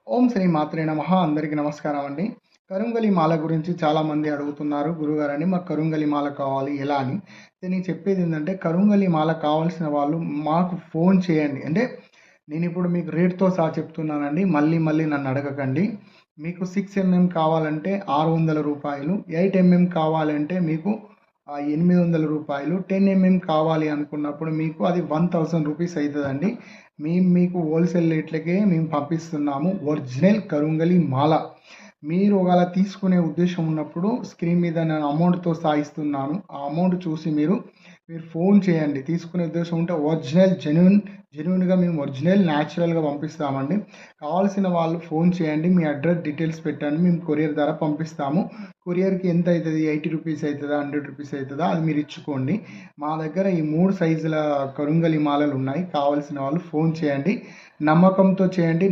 ఓం శ్రీ మాత్రే నమః. అందరికీ నమస్కారం అండి. కరుంగలి మాల గురించి చాలామంది అడుగుతున్నారు. గురుగారని మాకు కరుంగలి మాల కావాలి ఎలా అని. నేను చెప్పేదేంటంటే కరుంగలి మాల కావాల్సిన వాళ్ళు మాకు ఫోన్ చేయండి. అంటే నేనిప్పుడు మీకు రేట్‌తో సహా చెప్తున్నానండి. మళ్ళీ మళ్ళీ నన్ను అడగకండి. మీకు 6 ఎంఎం కావాలంటే రూ. 600, 8 ఎంఎం కావాలంటే మీకు రూ. 800, 10 ఎంఎం కావాలి అనుకున్నప్పుడు మీకు అది రూ. 1000 అయితదండి. మేము మీకు హోల్‌సేల్ రేట్లకే మేము పంపిస్తున్నాము. ఒరిజినల్ కరుంగలి మాల. మీరు ఒకవేళ తీసుకునే ఉద్దేశం ఉన్నప్పుడు స్క్రీన్ మీద నేను అమౌంట్‌తో సహా ఇస్తున్నాను. ఆ అమౌంట్ చూసి మీరు ఫోన్ చేయండి. తీసుకునే ఉద్దేశం ఉంటే ఒరిజినల్ జెన్యూన్‌గా మేము ఒరిజినల్ న్యాచురల్‌గా పంపిస్తామండి. కావాల్సిన వాళ్ళు ఫోన్ చేయండి. మీ అడ్రస్ డీటెయిల్స్ పెట్టండి. మేము కొరియర్ ద్వారా పంపిస్తాము. కొరియర్‌కి ఎంత అయితది? రూ. 80 అయితదా? రూ. 100 అయితదా? అది మీరు ఇచ్చుకోండి. మా దగ్గర ఈ 3 సైజుల కరుంగలి మాలలు ఉన్నాయి. కావాల్సిన వాళ్ళు ఫోన్ చేయండి. నమ్మకంతో చేయండి.